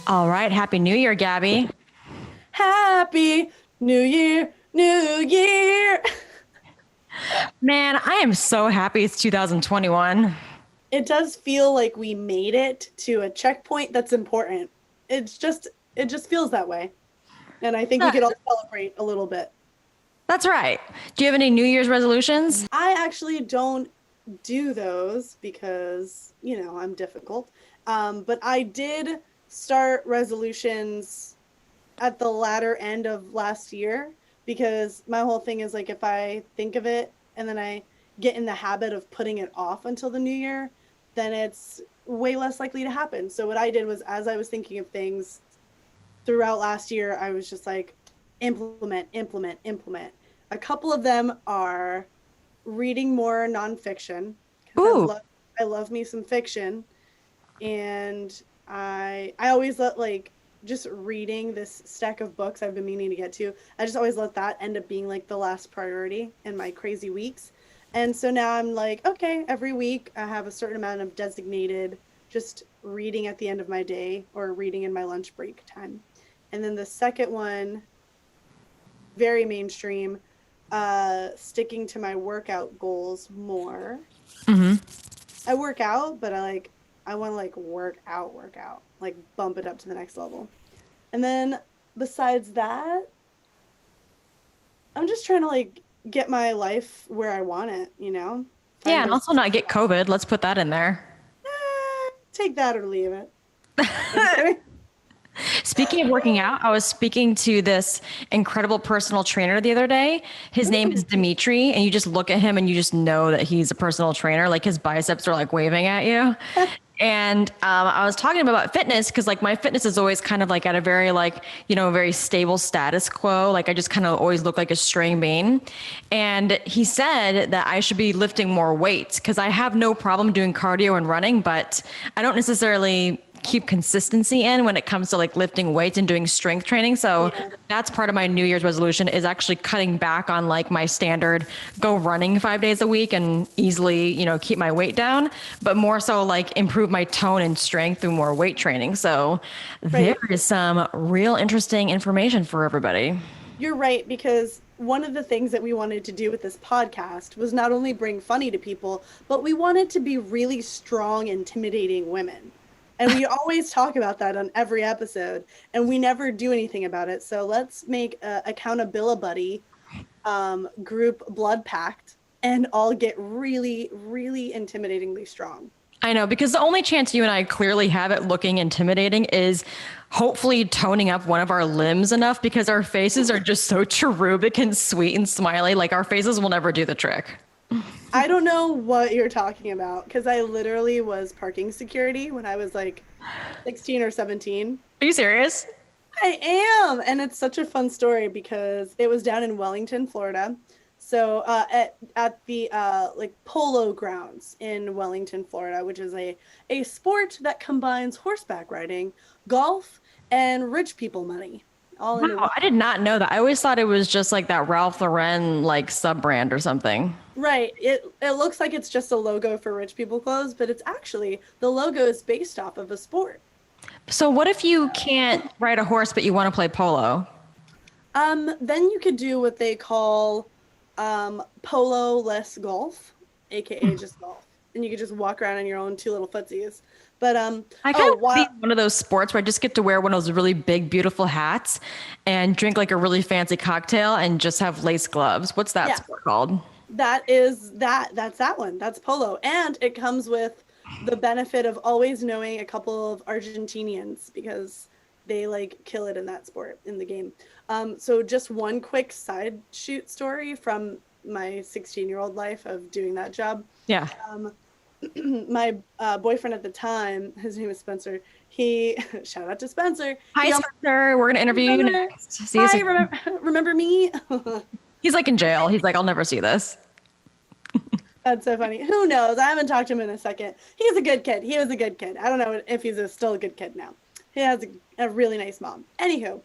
All right. Happy New Year, Gabby. Happy New Year, New Year. Man, I am so happy it's 2021. It does feel like we made it to a checkpoint that's important. It just feels that way. And I think we Uh, could all celebrate a little bit. That's right. Do you have any New Year's resolutions? I actually don't do those because, I'm difficult. But I did start resolutions at the latter end of last year because my whole thing is like if I think of it and then I get in the habit of putting it off until the new year, then it's way less likely to happen. So what I did was as I was thinking of things throughout last year, I was just like implement, implement, implement. A couple of them are reading more nonfiction because Ooh, I love me some fiction, and I always let like just reading this stack of books I've been meaning to get to. I just always let that end up being like the last priority in my crazy weeks. And so now I'm like, okay, every week I have a certain amount of designated just reading at the end of my day or reading in my lunch break time. And then the second one, very mainstream, sticking to my workout goals more. I work out, but I want to like work out, like bump it up to the next level. And then besides that, I'm just trying to like get my life where I want it, yeah, Find and those also not get COVID. Let's put that in there. take that or leave it. I'm kidding. Speaking of working out, I was speaking to this incredible personal trainer the other day. His name is Ooh, Dimitri, and you just look at him and you just know that he's a personal trainer. Like his biceps are like waving at you. And I was talking about fitness because like my fitness is always kind of like at a very like, very stable status quo. Like I just kind of always look like a string bean. And he said that I should be lifting more weights because I have no problem doing cardio and running, but I don't necessarily keep consistency in when it comes to like lifting weights and doing strength training. So yeah, that's part of my New Year's resolution is actually cutting back on like my standard go running 5 days a week and easily, keep my weight down, but more so like improve my tone and strength through more weight training. So there right. is some real interesting information for everybody. You're right, because one of the things that we wanted to do with this podcast was not only bring funny to people, but we wanted to be really strong, intimidating women. And we always talk about that on every episode, and we never do anything about it. So let's make a accountability group blood pact and all get really, really intimidatingly strong. I know, because the only chance you and I clearly have it looking intimidating is hopefully toning up one of our limbs enough because our faces are just so cherubic and sweet and smiley. Like our faces will never do the trick. I don't know what you're talking about because I literally was parking security when I was like 16 or 17. Are you serious? I am. And it's such a fun story because it was down in Wellington, Florida. So at the like polo grounds in Wellington, Florida, which is a sport that combines horseback riding, golf, and rich people money all into Wow, one. I did not know that. I always thought it was just like that Ralph Lauren like sub brand or something. Right. It looks like it's just a logo for rich people clothes, but it's actually the logo is based off of a sport. So what if you can't ride a horse but you want to play polo? Then you could do what they call polo less golf, aka just golf. And you could just walk around on your own two little footsies. But I kind oh of want to wow, be one of those sports where I just get to wear one of those really big, beautiful hats and drink like a really fancy cocktail and just have lace gloves. What's that yeah, sport called? that's that one. That's polo. And it comes with the benefit of always knowing a couple of Argentinians because they like kill it in that sport in the game. So just one quick side shoot story from my 16-year-old life of doing that job. Yeah. Um, my boyfriend at the time, his name is Spencer. He shout out to Spencer. Hi, He almost Spencer. We're going to interview you remember. next. See you Hi, soon. remember me? He's like in jail. He's like, I'll never see this. That's so funny. Who knows? I haven't talked to him in a second. He's a good kid. He was a good kid. I don't know if he's still a good kid now. He has a really nice mom. Anywho,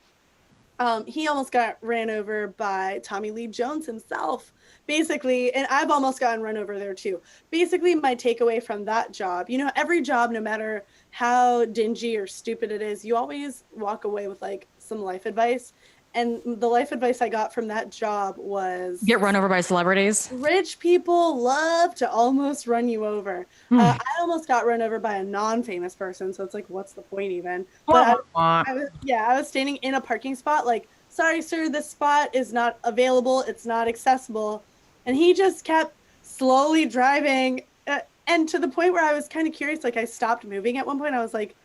He almost got ran over by Tommy Lee Jones himself. Basically, and I've almost gotten run over there too. Basically, my takeaway from that job, every job, no matter how dingy or stupid it is, you always walk away with like some life advice. And the life advice I got from that job was Get run over by celebrities. rich people love to almost run you over. I almost got run over by a non-famous person, so it's like, what's the point even? But I was standing in a parking spot, like, sorry, sir, this spot is not available. It's not accessible. And he just kept slowly driving. And to the point where I was kind of curious, like I stopped moving at one point. I was like,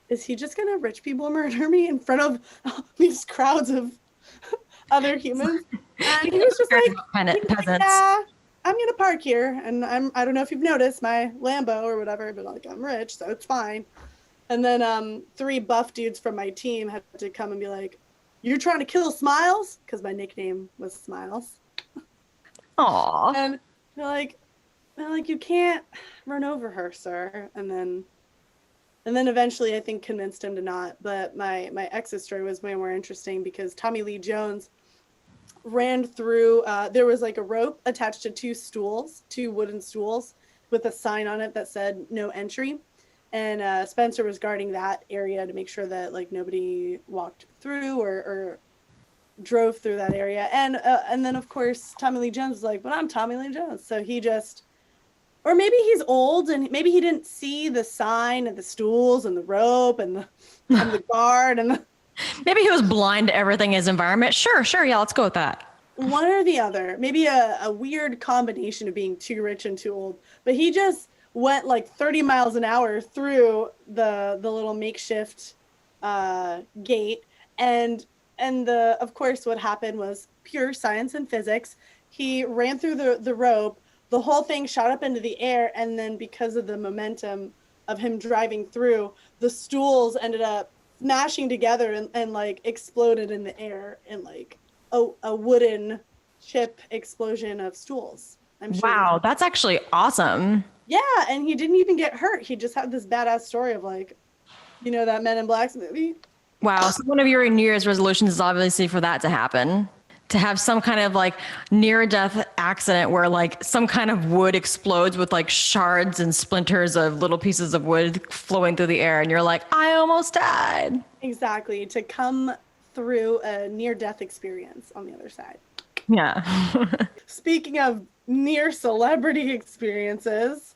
is he just going to rich people murder me in front of these crowds of other humans? And he was just like, yeah, I'm going to park here. And I don't know if you've noticed my Lambo or whatever, but like, I'm rich, so it's fine. And then 3 buff dudes from my team had to come and be like, you're trying to kill Smiles? Because my nickname was Smiles. Aww. And they're like, you can't run over her, sir. And then eventually I think convinced him to not. But my ex's story was way more interesting because Tommy Lee Jones ran through, there was like a rope attached to 2 wooden stools with a sign on it that said no entry. And Spencer was guarding that area to make sure that like nobody walked through or drove through that area. And then of course Tommy Lee Jones was like, but I'm Tommy Lee Jones. So he just, or maybe he's old and maybe he didn't see the sign and the stools and the rope and the guard and maybe he was blind to everything in his environment. Sure, yeah, let's go with that. One or the other. Maybe a weird combination of being too rich and too old. But he just went like 30 miles an hour through the little makeshift gate. And of course what happened was pure science and physics. He ran through the rope. The whole thing shot up into the air, and then because of the momentum of him driving through, the stools ended up smashing together and like exploded in the air in like a wooden chip explosion of stools. I'm sure. Wow, that's actually awesome. Yeah, and he didn't even get hurt. He just had this badass story of like, that Men in Black movie. Wow, so one of your New Year's resolutions is obviously for that to happen. To have some kind of like near-death accident where like some kind of wood explodes with like shards and splinters of little pieces of wood flowing through the air, and you're like, I almost died. Exactly, to come through a near-death experience on the other side. Yeah. Speaking of near celebrity experiences,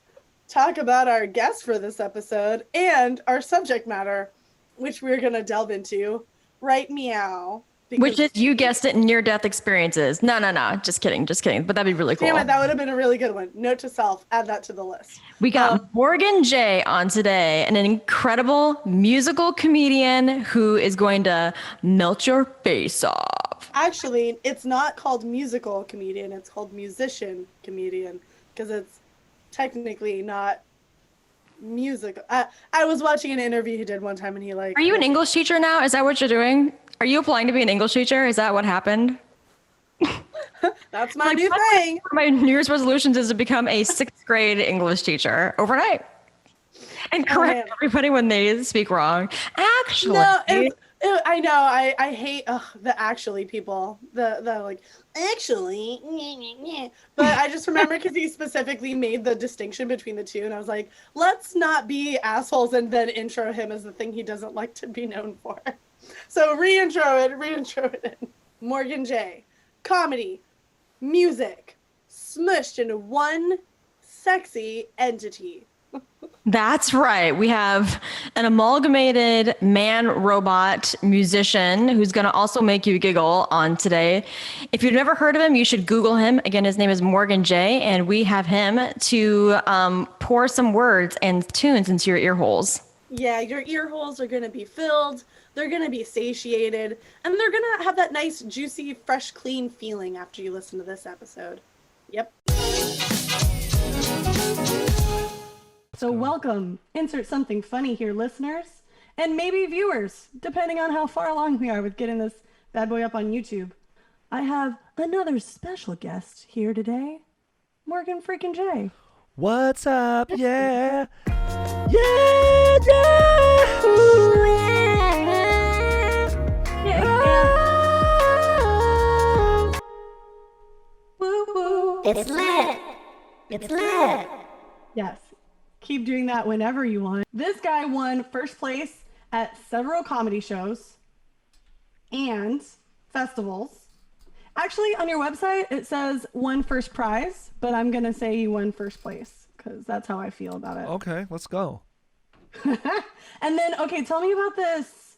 talk about our guest for this episode and our subject matter, which we're going to delve into right meow. Which is, you guessed it, near-death experiences. No. Just kidding. But that'd be really cool. Damn it, that would have been a really good one. Note to self, add that to the list. We got Morgan J on today, an incredible musical comedian who is going to melt your face off. Actually, it's not called musical comedian. It's called musician comedian because it's technically not musical. I was watching an interview he did one time and he like... Are you an English teacher now? Is that what you're doing? Are you applying to be an English teacher? Is that what happened? That's my new thing. One of my New Year's resolutions is to become a 6th grade English teacher overnight. And correct everybody when they speak wrong. Actually. No, I know. I hate the actually people. The like, actually. But I just remember because he specifically made the distinction between the two. And I was like, let's not be assholes and then intro him as the thing he doesn't like to be known for. So re-intro it in. Morgan J. Comedy, music, smushed into one sexy entity. That's right. We have an amalgamated man-robot musician who's going to also make you giggle on today. If you've never heard of him, you should Google him. Again, his name is Morgan J, and we have him to pour some words and tunes into your ear holes. Yeah, your ear holes are going to be filled. They're going to be satiated, and they're going to have that nice, juicy, fresh, clean feeling after you listen to this episode. Yep. So welcome. Insert something funny here, listeners, and maybe viewers, depending on how far along we are with getting this bad boy up on YouTube. I have another special guest here today, Morgan freaking J. What's up? Yeah. Yeah. Ooh, yeah. It's lit. It's lit. Yes. Keep doing that whenever you want. This guy won first place at several comedy shows and festivals. Actually, on your website, it says won first prize, but I'm going to say you won first place because that's how I feel about it. Okay, let's go. And then, okay, tell me about this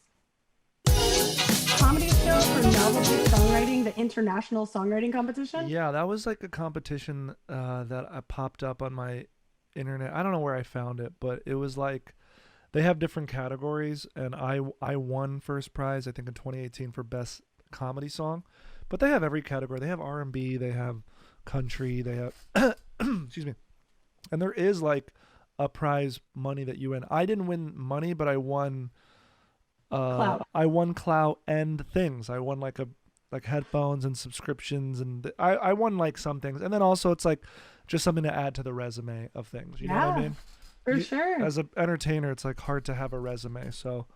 comedy show for novelty songwriting, the international songwriting competition. Yeah, that was like a competition that I popped up on my internet. I don't know where I found it, but it was like they have different categories, and I won first prize I think in 2018 for best comedy song. But they have every category. They have R&B, they have country, they have excuse me. And there is like a prize money that you win. I didn't win money, but I won Clout. I won clout and things. I won like headphones and subscriptions, and I won like some things. And then also it's like just something to add to the resume of things. You know what I mean? For sure. As an entertainer, it's like hard to have a resume. So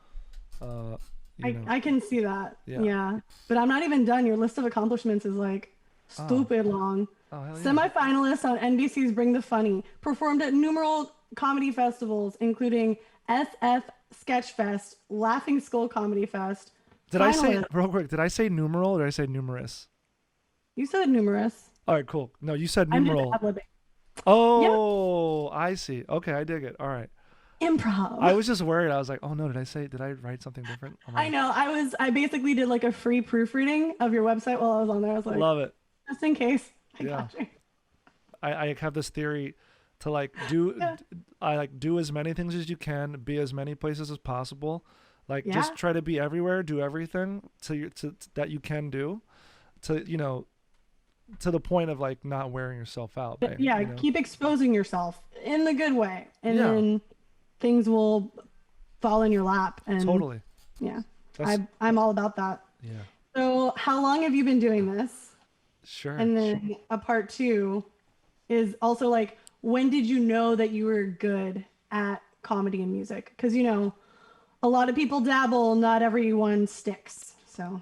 I can see that. Yeah. Yeah. But I'm not even done. Your list of accomplishments is like stupid long. Oh, hell yeah. Semi-finalists on NBC's Bring the Funny, performed at numerous comedy festivals, including SF Sketchfest, Laughing Skull Comedy Fest. Did I say, Finalist- real quick, did I say numeral or did I say numerous? You said numerous. All right, cool. No, you said I'm just numeral. ad-libbing. Oh, I see. Okay, I dig it. All right. Improv. I was just worried. I was like, oh no, did I write something different? Oh, I know. I basically did like a free proofreading of your website while I was on there. I was like, love it. just in case. I Yeah. got you. I have this theory to like do as many things as you can, be as many places as possible. Like just try to be everywhere, do everything to that you can do, to to the point of like not wearing yourself out. But yeah, keep exposing yourself in the good way, and Yeah. then things will fall in your lap. And Totally. yeah, That's- I'm all about that. Yeah. So how long have you been doing this? Sure. And then a part two is also like, when did you know that you were good at comedy and music? Because a lot of people dabble, not everyone sticks. So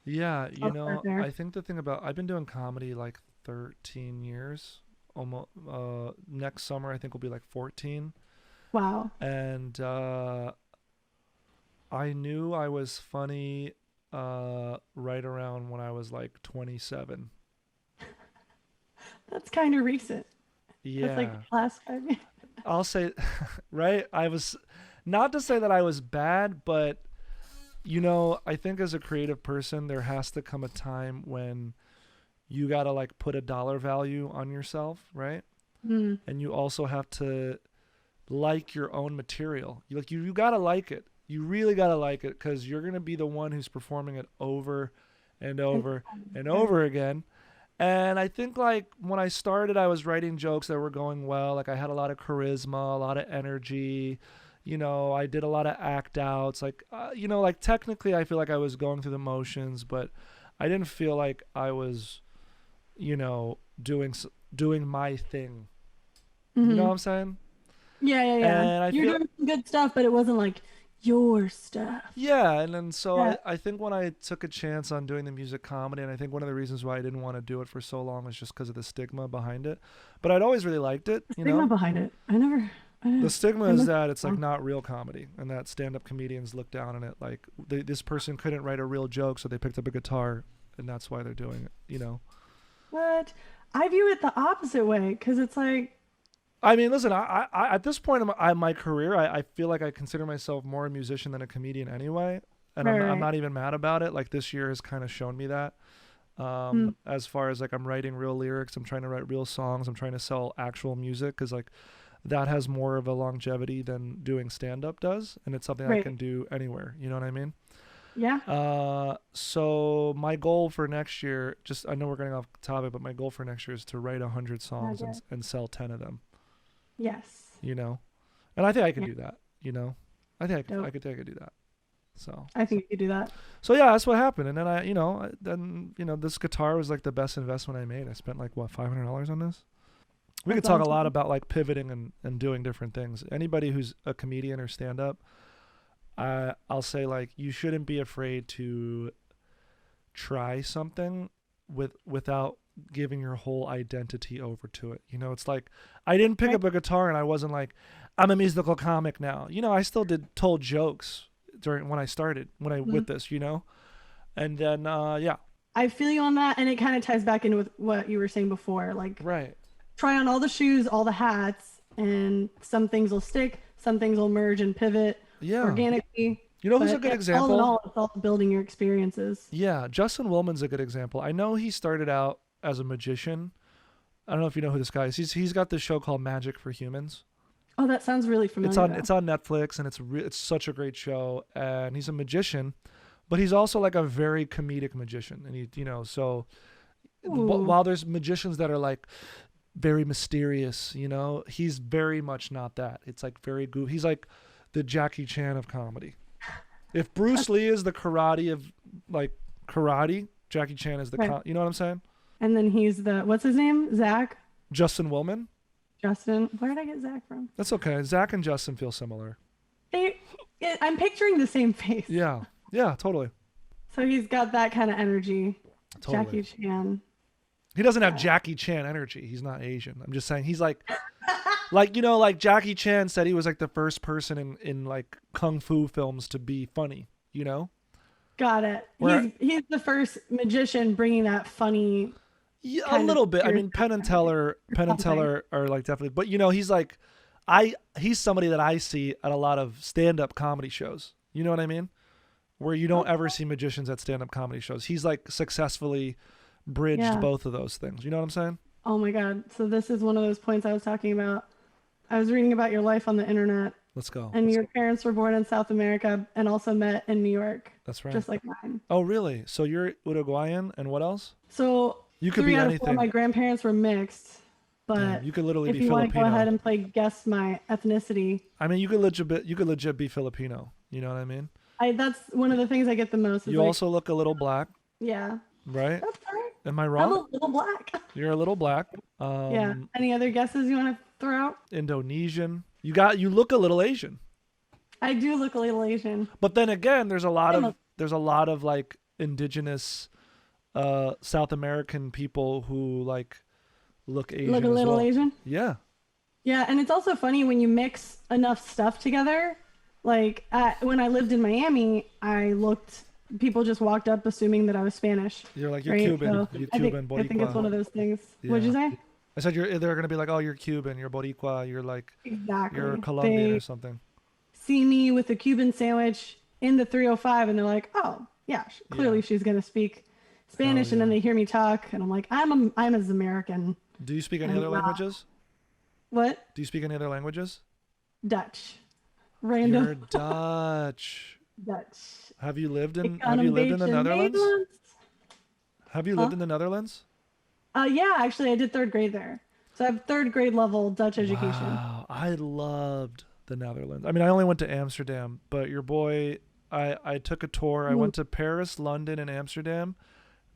Yeah, I'll start there. I think the thing about I've been doing comedy like 13 years. Almost next summer I think will be like 14. wow. And I knew I was funny right around when I was like 27. That's kind of recent. Yeah. That's like the last 5 years. I'll say right, I was not to say that I was bad, but I think as a creative person there has to come a time when you got to like put a dollar value on yourself, right? Mm. And you also have to like your own material. You got to like it. You really got to like it, cuz you're going to be the one who's performing it over and over and over again. And I think like when I started, I was writing jokes that were going well. Like I had a lot of charisma, a lot of energy. I did a lot of act outs. Like, like technically I feel like I was going through the motions, but I didn't feel like I was, doing my thing. Mm-hmm. You know what I'm saying? Yeah. And I You're feel- doing some good stuff, but it wasn't like your stuff. Yeah, and then so Yeah. I think when I took a chance on doing the music comedy, and I think one of the reasons why I didn't want to do it for so long was just because of the stigma behind it. But I'd always really liked it, Stigma behind it. The stigma is that it's like Oh. not real comedy, and that stand-up comedians look down on it. Like this person couldn't write a real joke, so they picked up a guitar, and that's why they're doing it. But I view it the opposite way, because it's like, I mean, listen, I at this point in my career, I feel like I consider myself more a musician than a comedian anyway, and I'm Right. not even mad about it. Like this year has kind of shown me that. As far as like I'm writing real lyrics, I'm trying to write real songs, I'm trying to sell actual music, because like that has more of a longevity than doing stand-up does, and it's something I Right. can do anywhere. You know what I mean? yeah. So my goal for next year, I know we're getting off topic, but my goal for next year is to write 100 songs Okay. and sell 10 of them. Yes. And I think I can Yeah. do that. I think Dope. I could do that. So I think you could do that. yeah, that's what happened. And then this guitar was like the best investment I made. I spent like what, $500 on this. We could That's talk a lot awesome. about like pivoting and doing different things. Anybody who's a comedian or stand up, I'll say like you shouldn't be afraid to try something without giving your whole identity over to it. You know, it's like I didn't pick Right. up a guitar and I wasn't like, I'm a musical comic now. You know, I still told jokes when I started, with this, you know? And then, yeah. I feel you on that, and it kind of ties back in with what you were saying before. Like, Right. try on all the shoes, all the hats, and some things will stick, some things will merge and pivot Yeah. organically. You know who's a But good All example? in all, it's all building your experiences. Yeah, Justin Willman's a good example. I know he started out as a magician. I don't know if you know who this guy is. He's got this show called Magic for Humans. Oh, that sounds really familiar. It's on Netflix, and it's such a great show. And he's a magician, but he's also like a very comedic magician. And so Ooh. while there's magicians that are like very mysterious, you know, he's very much not that. It's like very goofy. He's like the Jackie Chan of comedy. If Bruce Lee is the karate of like karate, Jackie Chan is the Right. you know what I'm saying? And then he's what's his name? Zach? Justin Willman. Justin? Where did I get Zach from? That's okay. Zach and Justin feel similar. I'm picturing the same face. Yeah. Yeah, totally. So he's got that kind of energy. Totally. Jackie Chan. He doesn't have Jackie Chan energy. He's not Asian. I'm just saying he's like like Jackie Chan said he was like the first person in like kung fu films to be funny, you know? Got it. Where- He's the first magician bringing that funny. Yeah, a kind of little bit. I spirit mean, Penn and Teller are like definitely, but you know, he's like, he's somebody that I see at a lot of stand-up comedy shows. You know what I mean? Where you don't ever see magicians at stand-up comedy shows. He's like successfully bridged Yeah. both of those things. You know what I'm saying? Oh my God. So this is one of those points I was talking about. I was reading about your life on the internet, Let's go. and your parents were born in South America and also met in New York, That's right. just like mine. Oh, really? So you're Uruguayan, and what else? So You could 3 be out of 4 anything. my grandparents were mixed, but Yeah, you could literally if be you want to go Filipino. ahead and play guess my ethnicity, I mean, you could legit be Filipino. You know what I mean? that's one of the things I get the most. Is You like, also look a little black, yeah, right? that's all right. Am I I'm wrong? a little black. You're a little black. Yeah. Any other guesses you want to throw out? Indonesian. You look a little Asian. I do look a little Asian. But then again, there's a lot I'm of like indigenous South American people who like look Asian Look a as little well. Asian. Yeah. Yeah, and it's also funny when you mix enough stuff together. Like when I lived in Miami, people just walked up assuming that I was Spanish. You're like, you're right? Cuban. So You're I Cuban, think it's Boricua. one of those things. What'd you say? I said they're gonna be like, oh, you're Cuban, you're Boricua, you're like Exactly. you're Colombian They or something. see me with a Cuban sandwich in the 305, and they're like, "Oh, yeah, clearly she's gonna speak Spanish." And then yeah. they hear me talk, and I'm like, "I'm as American." Do you speak any I'm other not. languages? What? Do you speak any other languages? Dutch. Random You're Dutch. Dutch. Have you lived in Ik kan een the beetje Netherlands? Nederlands. Have you lived in the Netherlands? Yeah, actually, I did 3rd grade there. So I have 3rd grade level Dutch education. Wow, I loved the Netherlands. I mean, I only went to Amsterdam, but your boy, I took a tour. I went to Paris, London, and Amsterdam.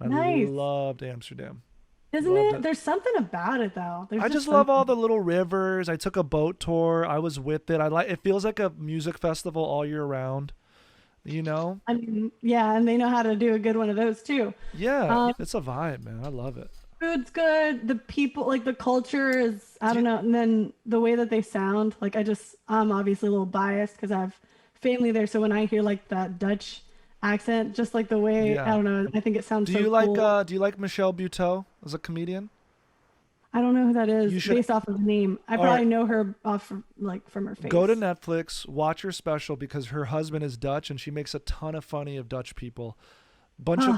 I Nice. loved Amsterdam. Isn't Loved it? it. There's something about it though. There's I just love all something. the little rivers. I took a boat tour. I was with it. It feels like a music festival all year round. You know? I mean, yeah, and they know how to do a good one of those too. Yeah, it's a vibe, man. I love it. Food's good. The people, like the culture is, I don't know. And then the way that they sound, like I'm obviously a little biased because I have family there. So when I hear like that Dutch accent, just like the way, Yeah. I don't know, I think it sounds Do so you cool. do you like Michelle Buteau as a comedian? I don't know who that is You should- based off of the name. I All probably right. know her off from her face. Go to Netflix, watch her special because her husband is Dutch and she makes a ton of funny of Dutch people. Bunch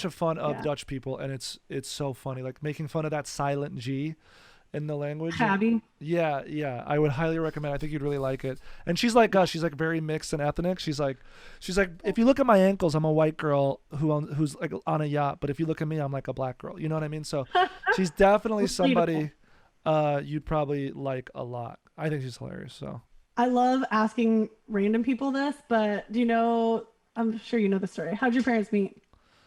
of fun of yeah. Dutch people, and it's so funny, like making fun of that silent G in the language. Tabby. Yeah, I would highly recommend. I think you'd really like it. And she's like us. She's like very mixed and ethnic. She's like, if you look at my ankles, I'm a white girl who's like on a yacht. But if you look at me, I'm like a black girl. You know what I mean? So she's definitely That's beautiful. somebody you'd probably like a lot. I think she's hilarious. So I love asking random people this, but do you know? I'm sure you know the story. How'd your parents meet?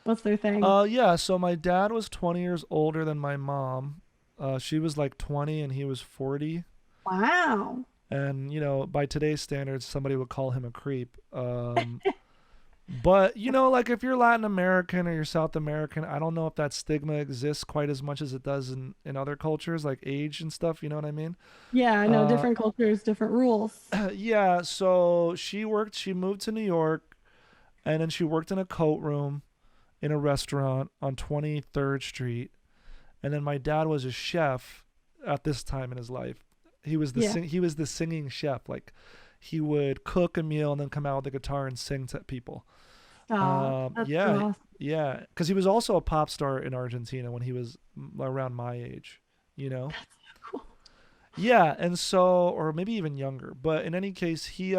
What's their thing? yeah. So my dad was 20 years older than my mom. She was like 20 and he was 40. Wow. And, you know, by today's standards, somebody would call him a creep. But But like if you're Latin American or you're South American, I don't know if that stigma exists quite as much as it does in other cultures, like age and stuff. You know what I mean? Yeah, I know Uh, different cultures, different rules. yeah. So she moved to New York, and then she worked in a coat room in a restaurant on 23rd Street. And then my dad was a chef at this time in his life. He was Yeah. he was the singing chef. Like he would cook a meal and then come out with the guitar and sing to people. That's so Yeah, awesome. yeah, because he was also a pop star in Argentina when he was around my age, you know? Cool. Yeah, and so, or maybe even younger, but in any case, she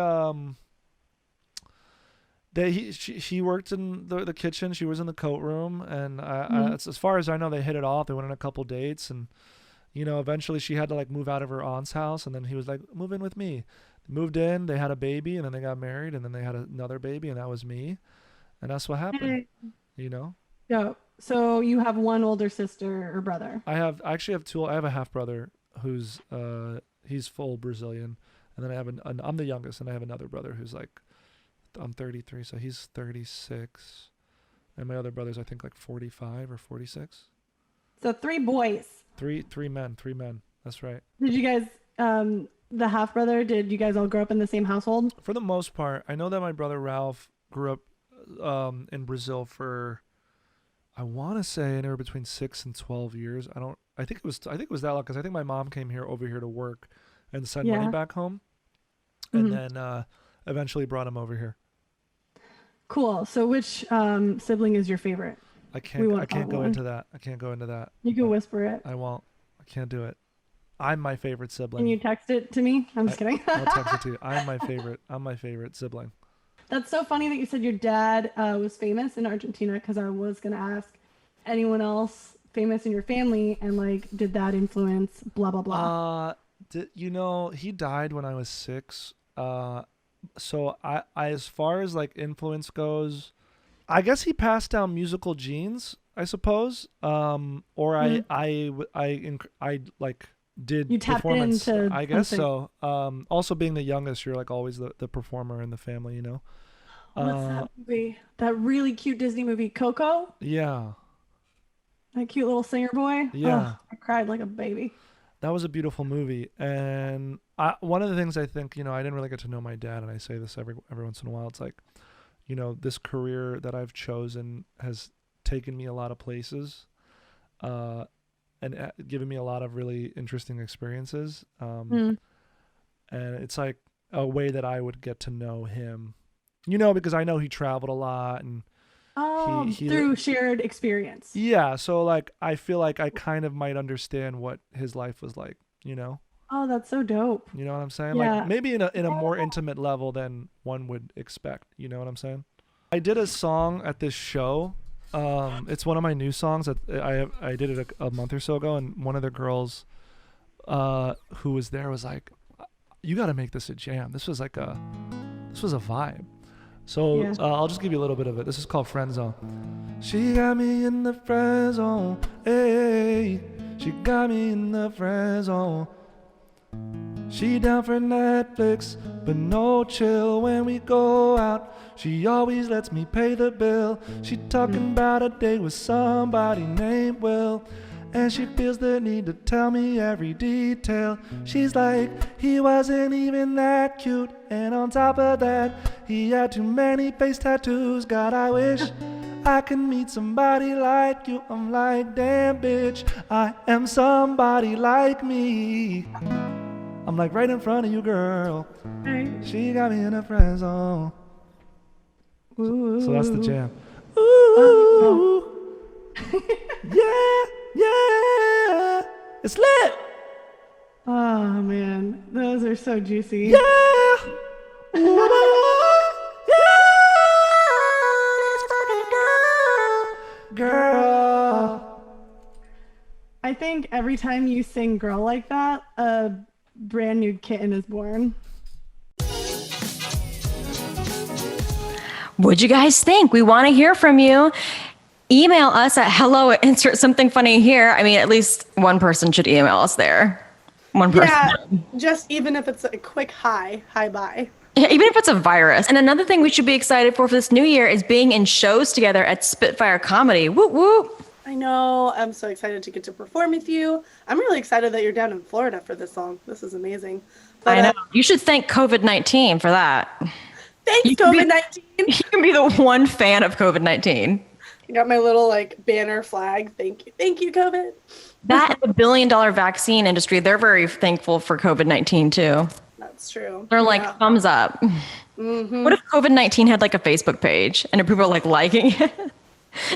worked in the kitchen, she was in the coat room, and Mhm. as far as I know, they hit it off. They went on a couple dates, and eventually she had to like move out of her aunt's house, and then he was like, move in with me. They moved in, they had a baby, and then they got married, and then they had another baby, and that was me, and that's what happened, Hey. you know? Dope. So you have one older sister or brother. I actually have two. I have a half brother who's he's full Brazilian, and then I have I'm the youngest, and I have another brother who's like I'm 33, so he's 36, and my other brother's I think like 45 or 46. So three boys. Three men. That's right. Did you guys, the half brother, did you guys all grow up in the same household? For the most part, I know that my brother Ralph grew up in Brazil for I want to say anywhere between 6 and 12 years. I think it was that long because I think my mom came over here to work and send money Yeah. back home, and Mhm. then eventually brought him over here. Cool. So which sibling is your favorite? I We can't want I can't that go one. into that. I can't go into that. You can I, whisper it. I won't. I can't do it. I'm my favorite Can sibling. you text it to me? I'm just kidding. I'll text it to you. I'm my favorite sibling. That's so funny that you said your dad was famous in Argentina because I was gonna ask anyone else famous in your family and like did that influence blah blah blah. He died when I was 6. So I as far as like influence goes, I guess he passed down musical genes, I suppose. Or Mhm. I like did You tapped performance. into I guess something. so. Also being the youngest, you're like always the performer in the family, you know. What's that movie? That really cute Disney movie, Coco? Yeah, That cute little singer boy? yeah. Oh, I cried like a baby. That was a beautiful movie, and one of the things I think, I didn't really get to know my dad, and I say this every once in a while. It's like, this career that I've chosen has taken me a lot of places, and given me a lot of really interesting experiences. Mm. And it's like a way that I would get to know him, because I know he traveled a lot, and he Through shared experience. yeah. So like, I feel like I kind of might understand what his life was like, you know. Oh, that's so dope. You know what I'm saying? Yeah. Like maybe in a more intimate level than one would expect. You know what I'm saying? I did a song at this show. It's one of my new songs that I did it a month or so ago, and one of the girls who was there was like, "You got to make this a jam. This was a vibe." So Yeah. I'll just give you a little bit of it. This is called Friendzone. She got me in the friend zone. Hey, she got me in the friend zone. She down for Netflix, but no chill when we go out. She always lets me pay the bill. She talking about a date with somebody named Will, and she feels the need to tell me every detail. She's like, he wasn't even that cute, and on top of that, he had too many face tattoos. God, I wish I could meet somebody like you. I'm like, damn bitch, I am somebody like me. I'm like right in front of you, girl. Right. She got me in a friend zone. Ooh. So that's the jam. Oh. Ooh, yeah, it's lit. Oh man, those are so juicy. Yeah, girl. I think every time you sing "Girl" like that, a brand new kitten is born. What'd you guys think? We want to hear from you. Email us at hello at insert something funny here. I mean, at least one person should email us there. One person. Yeah, Yeah. just even if it's a quick hi bye. Yeah, even if it's a virus. And another thing we should be excited for this new year is being in shows together at Spitfire Comedy. Whoop whoop. I know. I'm so excited to get to perform with you. I'm really excited that you're down in Florida for this song. This is amazing. But, I know. You should thank COVID-19 for that. Thanks, COVID-19. You can be the one fan of COVID-19. I got my little like banner flag. Thank you, COVID. That and the billion-dollar vaccine industry, they're very thankful for COVID-19 too. That's true. They're like, Yeah. thumbs up. What if COVID-19 had like a Facebook page and people are like liking it?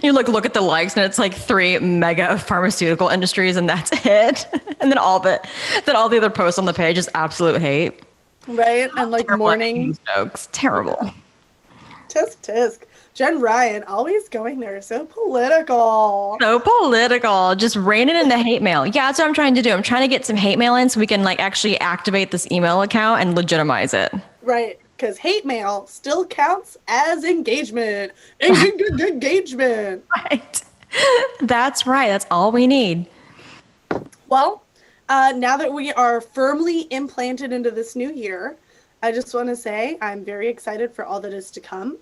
You like look at the likes and it's like 3 mega pharmaceutical industries and that's it. And then all the other posts on the page is absolute hate. Right? And like Terrible morning jokes. Terrible. tisk. Jen Ryan always going there. So political. So political. Just raining in the hate mail. Yeah, that's what I'm trying to do. I'm trying to get some hate mail in so we can like actually activate this email account and legitimize it. Right. Because hate mail still counts as engagement. Engagement. Right. That's right. That's all we need. Well, now that we are firmly implanted into this new year, I just want to say I'm very excited for all that is to come.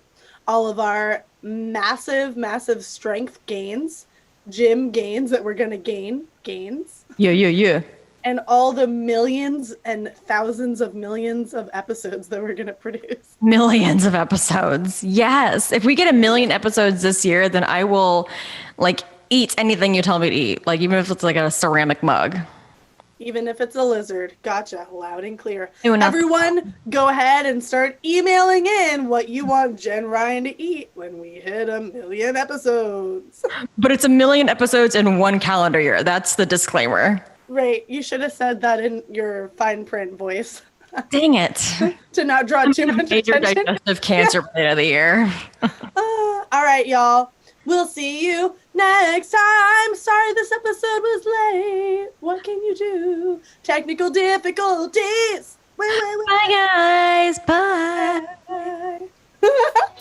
All of our massive strength gains, gym gains that we're going to gains. Yeah. And all the millions and thousands of millions of episodes that we're going to produce. Millions of episodes. Yes. If we get 1 million episodes this year, then I will like eat anything you tell me to eat. Like even if it's like a ceramic mug. Even if it's a lizard. Gotcha. Loud and clear. Ooh, no. Everyone, go ahead and start emailing in what you want Jen Ryan to eat when we hit 1 million episodes. But it's 1 million episodes in 1 calendar year. That's the disclaimer. Right. You should have said that in your fine print voice Dang it. to not draw too much Major attention. digestive cancer plate of the year. All right, y'all. We'll see you next time. Sorry this episode was late. What can you do? Technical difficulties. Wait. Bye guys. Bye. Bye.